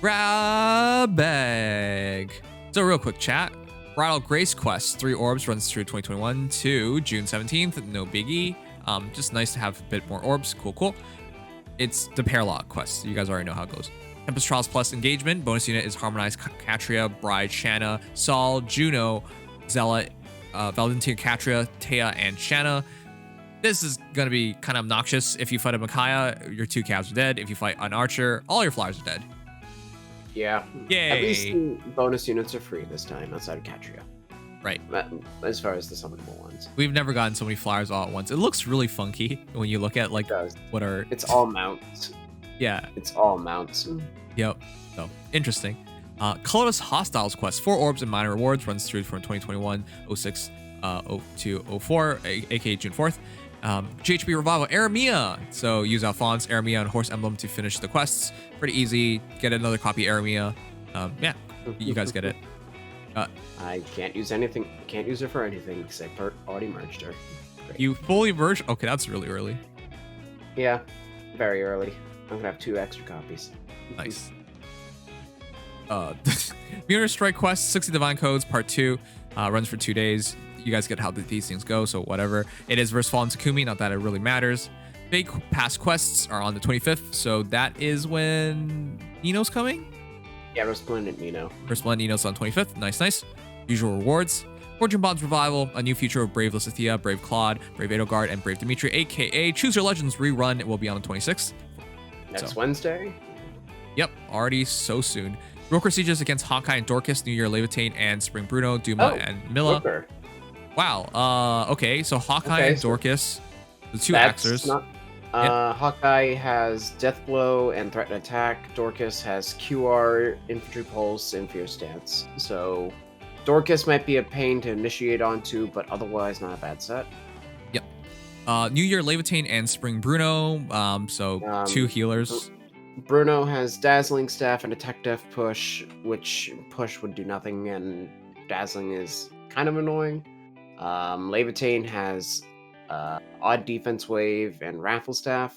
Grab bag. So real quick chat. Bridal Grace Quest, 3 orbs, runs through 2021 to June 17th. No biggie. Just nice to have a bit more orbs. Cool. It's the pair lock quest. You guys already know how it goes. Tempest Trials Plus engagement. Bonus unit is Harmonized Catria, Bride, Shanna, Saul, Juno, Zelot, Valentina, Catria, Thea, and Shanna. This is going to be kind of obnoxious. If you fight a Micaiah, your 2 calves are dead. If you fight an archer, all your flyers are dead. Yeah. Yay. At least the bonus units are free this time outside of Catria. Right. As far as the summonable ones. We've never gotten so many flyers all at once. It looks really funky when you look at like what are... It's all mounts. Yeah. It's all mounts. Yep. So, interesting. Colorless Hostiles Quest. 4 orbs and minor rewards. Runs through from 2021, 06, 02, 04, aka June 4th. GHB Revival, Aramia. So use Alphonse, Aramia, and Horse Emblem to finish the quests. Pretty easy. Get another copy Aramia. Yeah, you guys get it. I can't use anything. Can't use her for anything because I already merged her. Great. You fully merged? Okay, that's really early. Yeah, very early. I'm gonna have 2 extra copies. Nice. Lunar Strike Quest, 60 Divine Codes, Part 2. Runs for 2 days. You guys get how these things go, so whatever. It is versus Fallen Takumi, not that it really matters. Big past quests are on the 25th, so that is when Nino's coming? Yeah, Resplendent Nino. Resplendent Nino's on 25th. Nice. Usual rewards. Fortune Bob's Revival, a new feature of Brave Thea, Brave Claude, Brave Edelgard, and Brave Dimitri, aka Choose Your Legends rerun. It will be on the 26th. Next Wednesday? Yep, already so soon. Roker Sieges against Hawkeye and Dorcas, New Year Levitate, and Spring Bruno, Duma, and Milla. Roker. Wow. Okay, so Hawkeye and Dorcas, the 2 axers. Hawkeye has Death Blow and Threaten Attack. Dorcas has QR, Infantry Pulse, and Fierce Stance. So Dorcas might be a pain to initiate onto, but otherwise not a bad set. Yep. New Year Levitate and Spring Bruno. So 2 healers. Bruno has Dazzling Staff and a Tech Def Push, which push would do nothing, and Dazzling is kind of annoying. Levitate has Odd Defense Wave and Raffle Staff.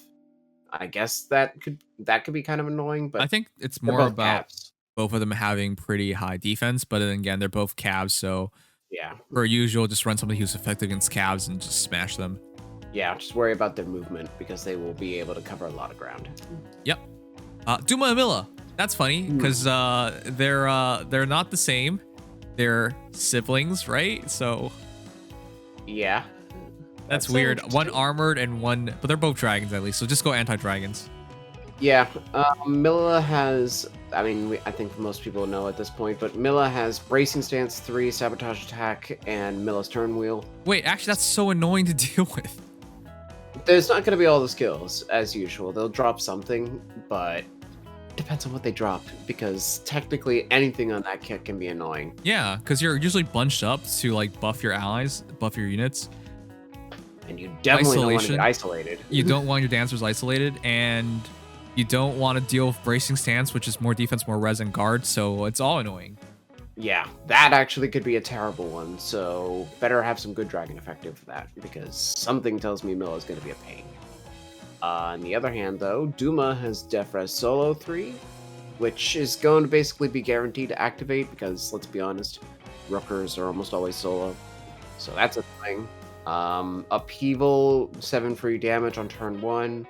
I guess that could be kind of annoying, but I think it's more about both of them having pretty high defense, but then again, they're both Cavs, so yeah. Per usual, just run somebody who's effective against Cavs and just smash them. Yeah, just worry about their movement because they will be able to cover a lot of ground. Yep. Duma and Milla. That's funny because they're not the same. They're siblings, right? So yeah. That's weird. One armored and one, but they're both dragons at least. So just go anti-dragons. Yeah. Milla has, I think most people know at this point, but Milla has Bracing Stance 3, Sabotage Attack, and Milla's Turn Wheel. Wait, actually, that's so annoying to deal with. There's not going to be all the skills, as usual. They'll drop something, but it depends on what they drop, because technically anything on that kit can be annoying. Yeah, because you're usually bunched up to like buff your allies, buff your units. And you definitely don't want to be isolated. You don't want your dancers isolated, and you don't want to deal with Bracing Stance, which is more defense, more res, and guard, so it's all annoying. Yeah, that actually could be a terrible one, so better have some good dragon effective for that, because something tells me Milla is going to be a pain. On the other hand, though, Duma has Def Res Solo 3, which is going to basically be guaranteed to activate, because, let's be honest, Rookers are almost always solo, so that's a thing. Upheaval, 7 free damage on turn 1.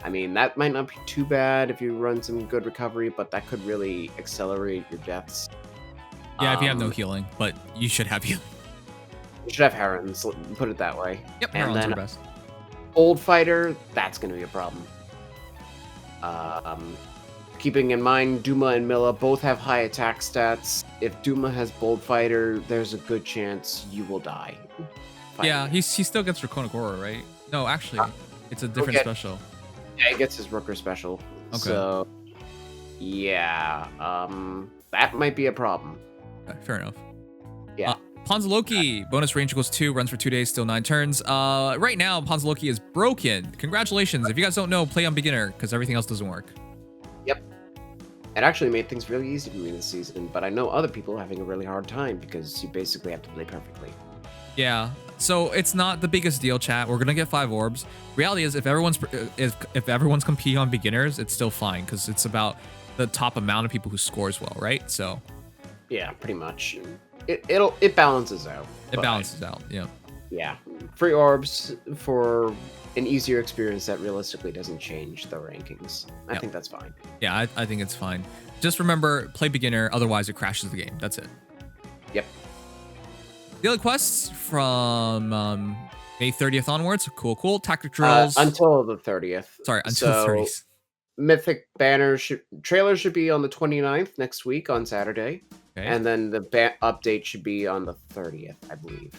I mean, that might not be too bad if you run some good recovery, but that could really accelerate your deaths. Yeah, if you have no healing, but you should have healing. You should have Herons, put it that way. Yep, and Herons then are best. Old Fighter, that's going to be a problem. Keeping in mind, Duma and Milla both have high attack stats. If Duma has Bold Fighter, there's a good chance you will die. Yeah, he still gets Draconic Aura, right? No, actually, it's a different special. Yeah, he gets his Rooker special. Okay. So, yeah, that might be a problem. Okay, fair enough. Yeah. Ponzaloki, bonus range equals 2, runs for 2 days, still 9 turns. Right now, Ponzaloki is broken. Congratulations. If you guys don't know, play on beginner, because everything else doesn't work. Yep. It actually made things really easy for me this season, but I know other people are having a really hard time because you basically have to play perfectly. Yeah, so it's not the biggest deal, chat. We're gonna get 5 orbs. Reality is, if everyone's competing on beginners, it's still fine because it's about the top amount of people who scores well, right? So yeah, pretty much. It balances out. it balances out. Yeah. Yeah, free orbs for an easier experience that realistically doesn't change the rankings. I think that's fine. Yeah, I think it's fine. Just remember, play beginner, otherwise it crashes the game. That's it. Yep. Daily quests from May 30th onwards. Cool. Tactic drills. Until the 30th. Sorry, until the 30th. Mythic banners trailer should be on the 29th next week on Saturday. Okay. And then the update should be on the 30th, I believe.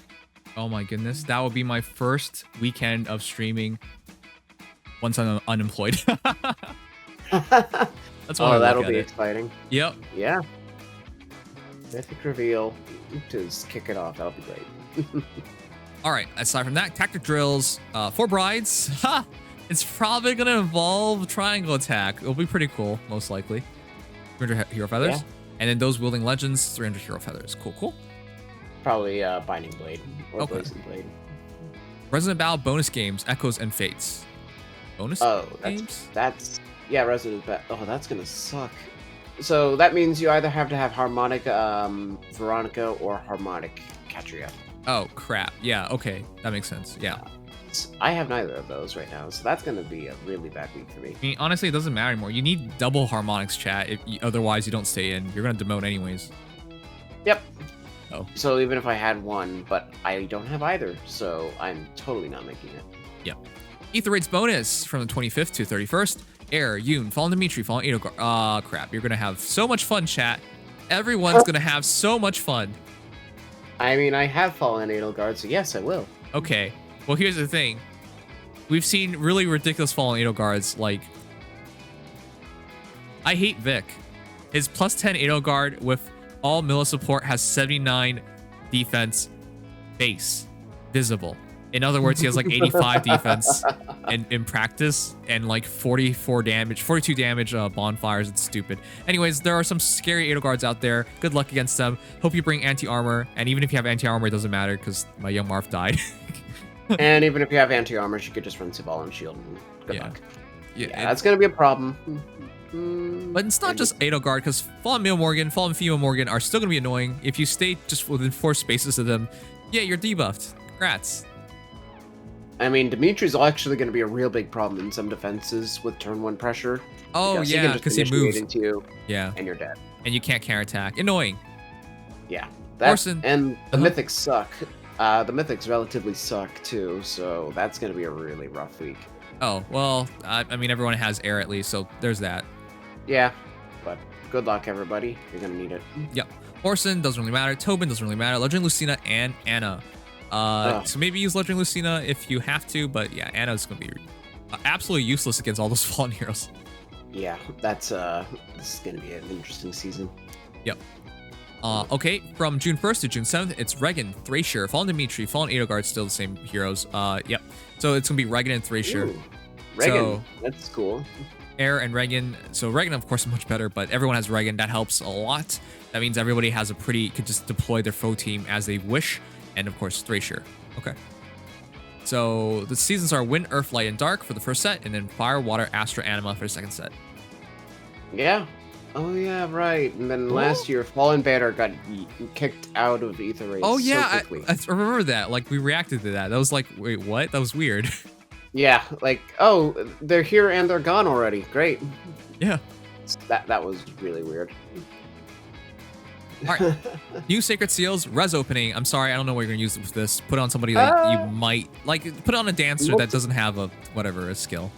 Oh my goodness, that will be my first weekend of streaming once I'm unemployed. That's why that'll be exciting. Yep. Yeah. Mythic reveal. Just kick it off. That'll be great. All right. Aside from that, tactic drills for brides. Ha! It's probably gonna involve triangle attack. It'll be pretty cool, most likely. 300 hero feathers, and then those wielding legends, 300 hero feathers. Cool. Probably Binding Blade or Blazing Blade. Resident Battle bonus games, Echoes and Fates. Bonus games? That's Resident Battle. Oh, that's gonna suck. So that means you either have to have Harmonic Veronica or Harmonic Catria. Oh crap! Yeah, okay, that makes sense. Yeah. I have neither of those right now, so that's gonna be a really bad week for me. I mean, honestly, it doesn't matter anymore. You need double harmonics, chat. Otherwise, you don't stay in. You're gonna demote anyways. Yep. Oh. So even if I had one, but I don't have either, so I'm totally not making it. Yep. Aether rates bonus from the 25th to 31st. Air, Yoon, Fallen Dimitri, Fallen Edelgard. Ah, crap. You're gonna have so much fun, chat. Everyone's gonna have so much fun. I mean, I have Fallen Edelgard, so yes, I will. Okay. Well, here's the thing. We've seen really ridiculous Fallen Edelgards, like... I hate Vic. His plus 10 Edelgard with all Milla support has 79 defense base visible. In other words, he has like 85 defense in practice and like 42 damage bonfires. It's stupid. Anyways, there are some scary Edelgards out there. Good luck against them. Hope you bring anti-armor. And even if you have anti-armor, it doesn't matter because my young Marth died. And even if you have anti-armor, you could just run Sibal and shield. And good luck. Yeah, that's going to be a problem. But it's not just Edelgard, because Fallen Male Morgan, Fallen Female Morgan are still going to be annoying. If you stay just within 4 spaces of them, yeah, you're debuffed. Congrats. I mean, Dimitri's actually going to be a real big problem in some defenses with turn 1 pressure. Oh, yeah, because he moves. Into you, yeah. And you're dead. And you can't counterattack. Annoying. Yeah. And the Mythics suck. The Mythics relatively suck, too, so that's going to be a really rough week. Oh, well, I mean, everyone has air at least, so there's that. Yeah, but good luck, everybody. You're going to need it. Yep. Orson doesn't really matter. Tobin doesn't really matter. Legend Lucina and Anna. So maybe use Legend Lucina if you have to, but yeah, Anna's going to be absolutely useless against all those fallen heroes. Yeah, this is going to be an interesting season. Yep. Okay, from June 1st to June 7th, it's Regan, Thracier, Fallen Dimitri, Fallen Edelgard, still the same heroes. Yep. So it's going to be Regan and Thracier. Ooh, Regan, that's cool. Air and Regan. So Regan, of course, is much better, but everyone has Regan. That helps a lot. That means everybody has could just deploy their foe team as they wish. And of course, Thracier. Okay. So the seasons are Wind, Earth, Light, and Dark for the first set, and then Fire, Water, Astra, Anima for the second set. Yeah. Oh yeah, right. And then last year, Fallen Banner got kicked out of Aether rates. Oh yeah, so quickly. I remember that. Like we reacted to that. That was like, wait, what? That was weird. Yeah, like, oh, they're here and they're gone already. Great. Yeah. That was really weird. All right. New Sacred Seals, res opening. I'm sorry, I don't know what you're gonna use with this. Put on somebody that you might like. Put on a dancer that doesn't have a skill.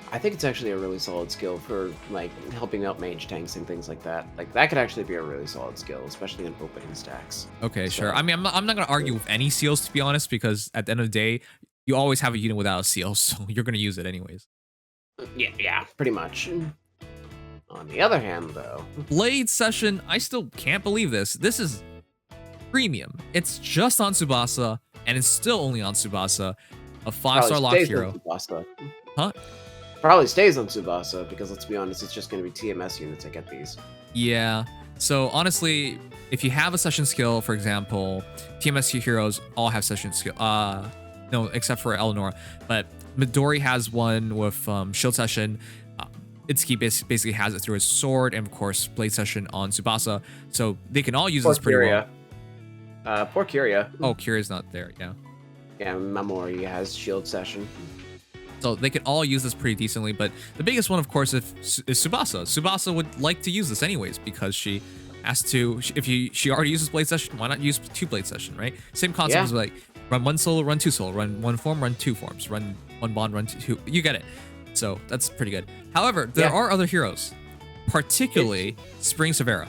I think it's actually a really solid skill for like helping out mage tanks and things like that. Like that could actually be a really solid skill, especially in opening stacks. Okay, sure. I mean, I'm not gonna argue with any seals to be honest, because at the end of the day, you always have a unit without a seal, so you're gonna use it anyways. Yeah, pretty much. On the other hand, though, Blade Session, I still can't believe this. This is premium. It's just on Tsubasa, and it's still only on Tsubasa. A 5-star locked hero. Huh? Probably stays on Tsubasa, because let's be honest, it's just going to be TMS units that get these. Yeah. So honestly, if you have a session skill, for example, TMS heroes all have session skill. No, except for Eleanor. But Midori has one with shield session. Itsuki basically has it through his sword and of course Blade Session on Tsubasa, so they can all use Poor this pretty Kyria. well. Poor Kyria. Oh, Kira's not there, yeah. Yeah, Mamori has shield session. So they can all use this pretty decently, but the biggest one, of course, is Tsubasa. Tsubasa would like to use this anyways because she has to. If she already uses Blade Session, why not use 2 Blade Session, right? Same concept as like run 1 solo, run 2 solo, run 1 form, run 2 forms, run 1 bond, run 2. You get it. So that's pretty good. However, there are other heroes, particularly Spring Severa.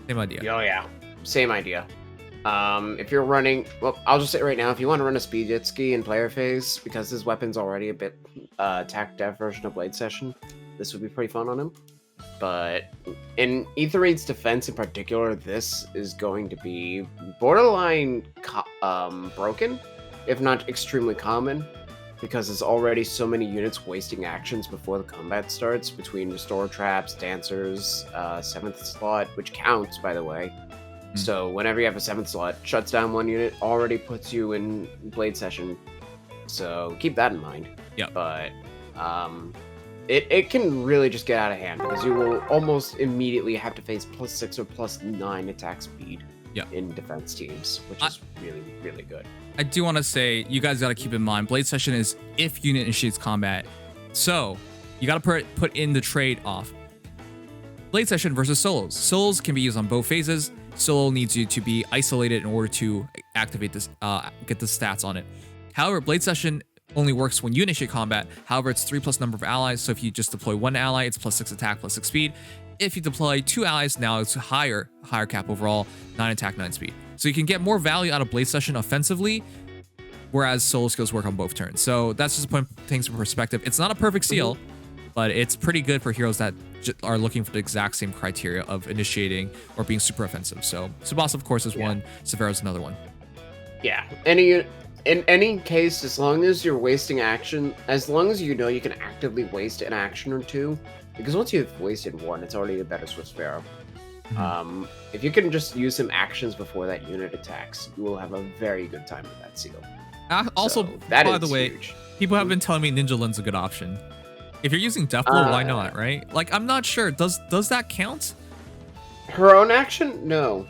Same idea. Oh yeah, same idea. If you're running, well, I'll just say right now, if you want to run a speed jet ski in player phase, because his weapon's already a bit attack def version of Blade Session, this would be pretty fun on him. But in Aether's defense in particular, this is going to be borderline broken, if not extremely common, because there's already so many units wasting actions before the combat starts between restore traps, dancers, 7th slot, which counts, by the way. So whenever you have a 7th slot, shuts down 1 unit, already puts you in Blade Session. So keep that in mind. Yeah. But it can really just get out of hand because you will almost immediately have to face +6 or +9 attack speed in defense teams, which is really, really good. I do want to say, you guys got to keep in mind, Blade Session is if unit initiates combat. So you got to put in the trade-off. Blade Session versus solos. Solos can be used on both phases. Solo needs you to be isolated in order to activate this, get the stats on it. However, Blade Session only works when you initiate combat. However, it's 3+ number of allies. So if you just deploy 1 ally, it's +6 attack, +6 speed. If you deploy 2 allies, now it's higher cap overall, 9 attack, 9 speed. So you can get more value out of Blade Session offensively, whereas solo skills work on both turns. So that's just to put things in perspective. It's not a perfect seal, but it's pretty good for heroes that are looking for the exact same criteria of initiating or being super offensive. So Tsubasa, of course, is one. Severa's another one. Yeah. In any case, as long as you're wasting action, as long as you know you can actively waste an action or 2, because once you've wasted 1, it's already a better Swift Sparrow. If you can just use some actions before that unit attacks, you will have a very good time with that seal. Also, So that by is the way, huge. people have been telling me Ninja Lin's a good option. If you're using Death Blow, why not, right? Like, I'm not sure. Does that count? Her own action? No.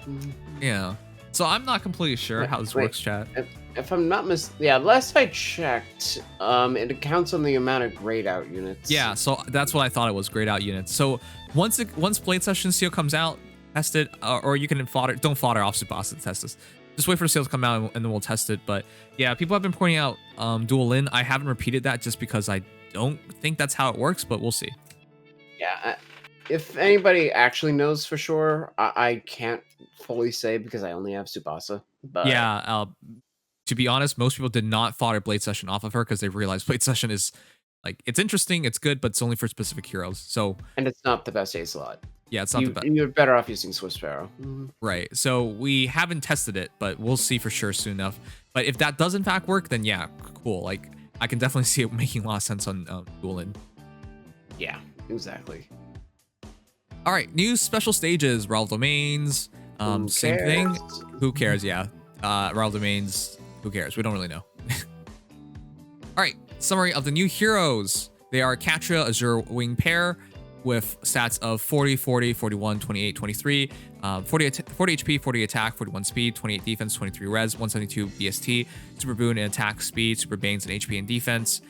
Yeah. So I'm not completely sure how this works, chat. If I'm not last I checked, it counts on the amount of grayed out units. Yeah, so that's what I thought it was, grayed out units. So once Blade Session seal comes out, test it, or you can don't fodder off Tsubasa to test this. Just wait for the seal to come out and then we'll test it. But yeah, people have been pointing out Dual Lin. I haven't repeated that just because I don't think that's how it works, but we'll see. Yeah, if anybody actually knows for sure, I can't fully say because I only have Tsubasa. But yeah, to be honest, most people did not fodder Blade Session off of her because they realized Blade Session is like, it's interesting, it's good, but it's only for specific heroes. So and it's not the best A slot. Yeah, it's not the best. You're better off using Swift Sparrow. Right. So we haven't tested it, but we'll see for sure soon enough. But if that does in fact work, then yeah, cool. Like, I can definitely see it making a lot of sense on Dual Lin. Yeah, exactly. All right, new special stages, Realm Domains. Same thing. Who cares? Yeah. Realm Domains, who cares? We don't really know. All right, summary of the new heroes. They are Catria, Azure Wing pair with stats of 40, 40, 41, 28, 23, 40 HP, 40 attack, 41 speed, 28 defense, 23 res, 172 BST, super boon and attack speed, super banes and HP and defense.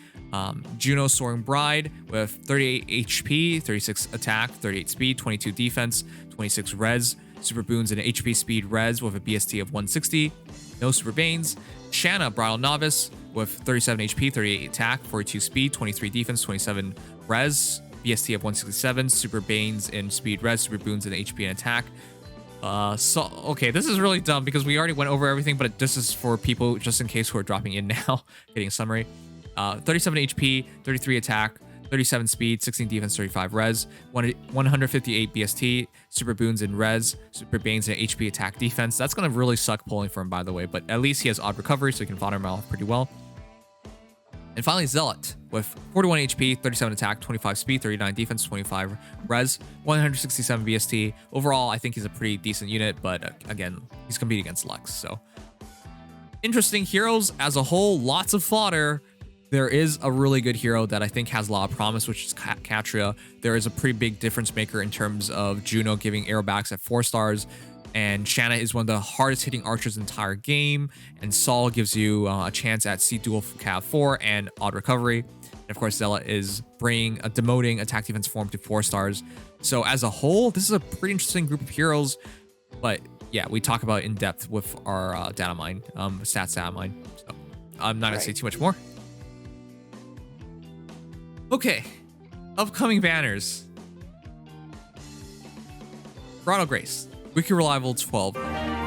Juno Soaring Bride with 38 HP, 36 attack, 38 speed, 22 defense, 26 res, super boons and HP speed res with a BST of 160, no super banes. Shanna Bridal Novice with 37 HP, 38 attack, 42 speed, 23 defense, 27 res, BST of 167, super banes in speed res, super boons in HP and attack. So okay, this is really dumb because we already went over everything, but this is for people just in case who are dropping in now, getting a summary. 37 HP, 33 attack, 37 speed, 16 defense, 35 res, 158 BST, super boons in res, super banes in HP attack defense. That's gonna really suck pulling for him, by the way, but at least he has odd recovery, so he can fodder him off pretty well. And finally, Zelot with 41 HP, 37 attack, 25 speed, 39 defense, 25 res, 167 BST. Overall, I think he's a pretty decent unit, but again, he's competing against Lux. So interesting heroes as a whole, lots of fodder. There is a really good hero that I think has a lot of promise, which is Catria. There is a pretty big difference maker in terms of Juno giving arrow backs at 4 stars, and Shanna is one of the hardest hitting archers in the entire game, and Saul gives you a chance at C dual cav 4 and odd recovery. And of course, Zelot is bringing a demoting attack defense form to 4 stars. So as a whole, this is a pretty interesting group of heroes, but yeah, we talk about it in depth with our Datamine, stats Datamine. So I'm not gonna say too much more. Okay, upcoming banners. Bridal Grace, Weekly Revival 12,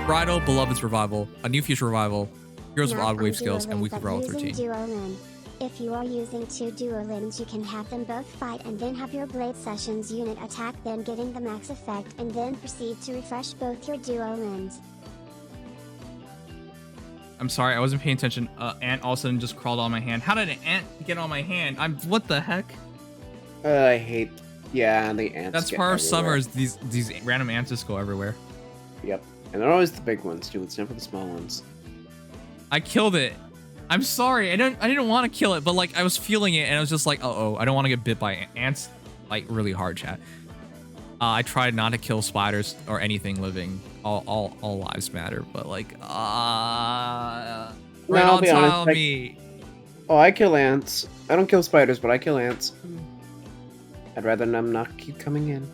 Bridal Beloved's Revival, A New Future Revival, Heroes of Odd Wave Skills, and Weekly Revival 13. If you are using 2 duo limbs, you can have them both fight and then have your Blade Sessions unit attack them, getting the max effect, and then proceed to refresh both your duo limbs. I'm sorry, I wasn't paying attention. Ant all of a sudden just crawled on my hand. How did an ant get on my hand? What the heck? I hate. Yeah, the ants. That's part of summer. Is these random ants just go everywhere. Yep, and they're always the big ones too. It's never the small ones. I killed it. I'm sorry. I didn't want to kill it, but like I was feeling it, and I was just like, oh, I don't want to get bit by ants, like really hard, chat. I tried not to kill spiders or anything living. All lives matter, but like, right on top of me. Oh, I kill ants. I don't kill spiders, but I kill ants. I'd rather them not keep coming in.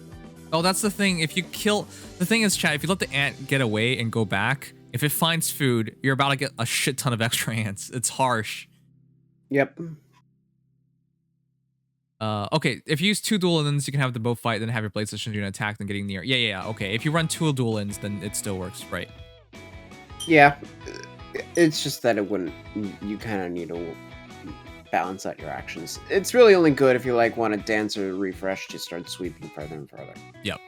Oh, that's the thing. If you kill, the thing is, chat, if you let the ant get away and go back, if it finds food, you're about to get a shit ton of extra ants. It's harsh. Yep. Okay, if you use 2 dual ins, you can have them both fight, then have your Blade Sessions unit attack, then getting near. Yeah, okay. If you run 2 dual ins, then it still works, right? Yeah. It's just that it wouldn't. You kind of need to balance out your actions. It's really only good if you like want to dance or refresh to start sweeping further and further. Yep.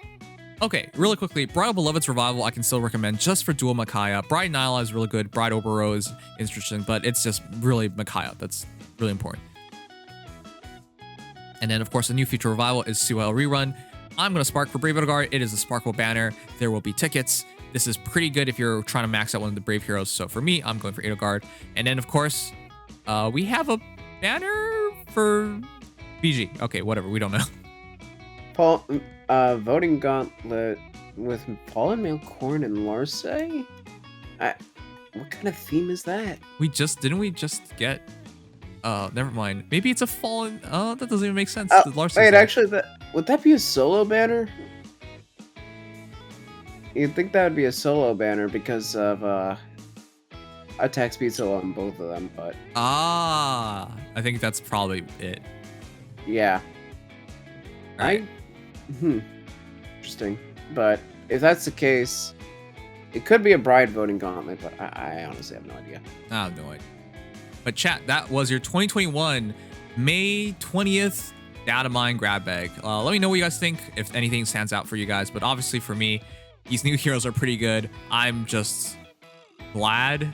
Okay, really quickly, Bridal Beloved's Revival I can still recommend just for dual Micaiah. Bride Nyla is really good. Bride Oberro is interesting, but it's just really Micaiah. That's really important. And then, of course, the new feature revival is Suel Rerun. I'm going to spark for Brave Guard. It is a sparkle banner. There will be tickets. This is pretty good if you're trying to max out one of the Brave heroes. So for me, I'm going for Guard. And then, of course, we have a banner for BG. Okay, whatever. We don't know. Paul, voting gauntlet with Fallen Male Corn and Larce? What kind of theme is that? Didn't we just get... never mind. Maybe it's a fallen... Oh, that doesn't even make sense. Wait, actually, would that be a solo banner? You'd think that would be a solo banner because of attack speed solo on both of them, but... I think that's probably it. Yeah. Right. Interesting. But if that's the case, it could be a bride voting gauntlet, but I honestly have no idea. I have no idea. But chat, that was your 2021 May 20th Datamine grab bag. Let me know what you guys think, if anything stands out for you guys. But obviously for me, these new heroes are pretty good. I'm just glad.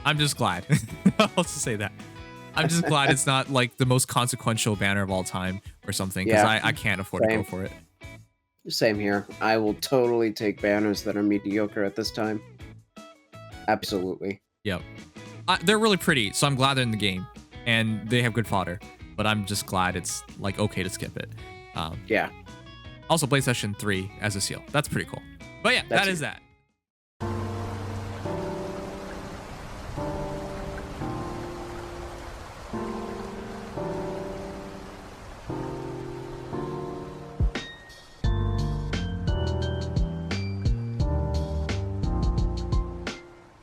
I'll just say that. I'm just glad it's not like the most consequential banner of all time or something, because I can't afford to go for it. Same here. I will totally take banners that are mediocre at this time. Absolutely. Yep. They're really pretty, so I'm glad they're in the game, and they have good fodder. But I'm just glad it's like okay to skip it. Yeah. Also, Blade Session 3 as a seal. That's pretty cool. But yeah, that is that.